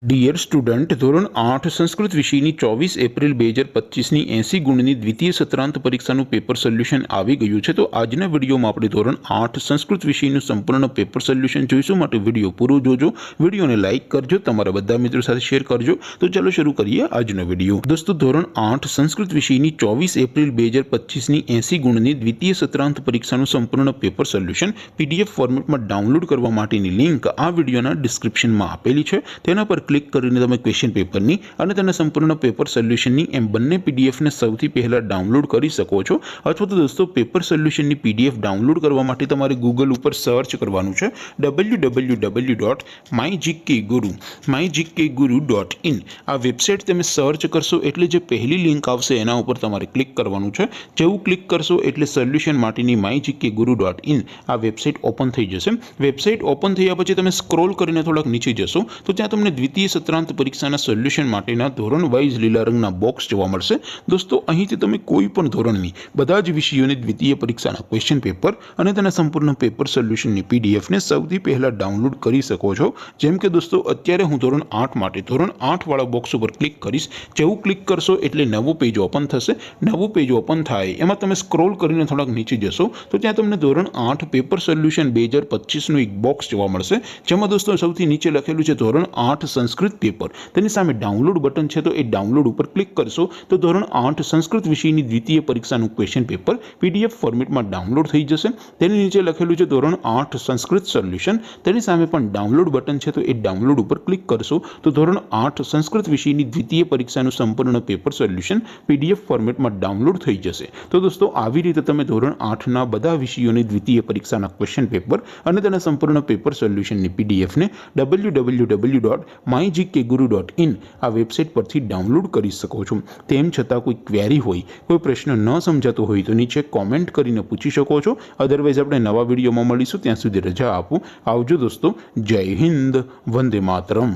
Dear student, ધોરણ 8 સંસ્કૃત વિષયની 24 April 2025ની 80 ગુણની દ્વિતીય સત્રાંત પરીક્ષાનું પેપર સોલ્યુશન આવી ગયું છે। તો આજના વિડીયોમાં આપણે ધોરણ 8 સંસ્કૃત વિષયનું સંપૂર્ણ પેપર સોલ્યુશન જોઈશું। માટે વિડીયો પૂરો જોજો, વિડીયોને લાઇક કરજો, તમારા બધા મિત્રો સાથે શેર કરજો। તો ચાલો શરૂ કરીએ આજનો વિડીયો। દોસ્તો, ધોરણ 8 સંસ્કૃત વિષયની 24 એપ્રિલ 2025ની 80 ગુણની દ્વિતીય સત્રાંત પરીક્ષાનું સંપૂર્ણ પેપર સોલ્યુશન પીડીએફ ફોર્મેટમાં ડાઉનલોડ કરવા માટેની લિંક આ વિડીયોના ડિસ્ક્રિપ્શનમાં આપેલી છે। તેના પર ક્લિક કરીને તમે ક્વેશ્ચન પેપરની અને તેના સંપૂર્ણ પેપર સોલ્યુશનની એમ બંને પીડીએફને સૌથી પહેલાં ડાઉનલોડ કરી શકો છો। અથવા તો દોસ્તો, પેપર સોલ્યુશનની પીડીએફ ડાઉનલોડ કરવા માટે તમારે ગૂગલ ઉપર સર્ચ કરવાનું છે www.mygkguru.in। આ વેબસાઇટ તમે સર્ચ કરશો એટલે જે પહેલી લિંક આવશે એના ઉપર તમારે ક્લિક કરવાનું છે। જેવું ક્લિક કરશો એટલે સોલ્યુશન માટેની mygkguru.in આ વેબસાઇટ ઓપન થઈ જશે। વેબસાઇટ ઓપન થયા પછી તમે સ્ક્રોલ કરીને થોડાક નીચે જશો તો ત્યાં તમને દ્વિતીય સત્રાંત પરીક્ષાના સોલ્યુશન માટેના ધોરણ વાઇઝ લીલા રંગના બોક્સ જોવા મળશે। દોસ્તો, અહીંથી તમે કોઈ પણ ધોરણની બધા જ વિષયોની દ્વિતીય પરીક્ષાના ક્વેશ્ચન પેપર અને તેના સંપૂર્ણ પેપર સોલ્યુશનની પીડીએફને સૌથી પહેલાં ડાઉનલોડ કરી શકો છો। જેમ કે દોસ્તો, અત્યારે હું ધોરણ 8 માટે ધોરણ 8 વાળા બોક્સ ઉપર ક્લિક કરીશ। જેવું ક્લિક કરશો એટલે નવું પેજ ઓપન થશે। નવું પેજ ઓપન થાય એમાં તમે સ્ક્રોલ કરીને થોડાક નીચે જશો તો ત્યાં તમને ધોરણ 8 પેપર સોલ્યુશન 2025નું એક બોક્સ જોવા મળશે। જેમાં દોસ્તો સૌથી નીચે લખેલું છે ધોરણ 8 સંસ્કૃત પેપર। તેની સામે ડાઉનલોડ બટન છે, તો એ ડાઉનલોડ ઉપર ક્લિક કરશો તો ધોરણ 8 સંસ્કૃત વિષયની દ્વિતીય પરીક્ષાનું ક્વેશ્ચન પેપર પીડીએફ ફોર્મેટમાં ડાઉનલોડ થઈ જશે। તેની નીચે લખેલું છે ધોરણ 8 સંસ્કૃત સોલ્યુશન। તેની સામે પણ ડાઉનલોડ બટન છે, તો એ ડાઉનલોડ ઉપર ક્લિક કરશો તો ધોરણ 8 સંસ્કૃત વિષયની દ્વિતીય પરીક્ષાનું સંપૂર્ણ પેપર સોલ્યુશન પીડીએફ ફોર્મેટમાં ડાઉનલોડ થઈ જશે। તો દોસ્તો, આવી રીતે તમે ધોરણ 8ના બધા વિષયોની દ્વિતીય પરીક્ષાના ક્વેશ્ચન પેપર અને તેના સંપૂર્ણ પેપર સોલ્યુશનની પીડીએફને www.mygkguru.in આ વેબસાઇટ પરથી ડાઉનલોડ કરી શકો છો। તેમ છતાં કોઈ ક્વેરી હોય, કોઈ પ્રશ્ન ન સમજાતો હોય તો નીચે કોમેન્ટ કરીને પૂછી શકો છો। અદરવાઇઝ આપણે નવા વિડીયોમાં મળીશું, ત્યાં સુધી રજા આપો। આવજો દોસ્તો, જય હિન્દ, વંદે માતરમ।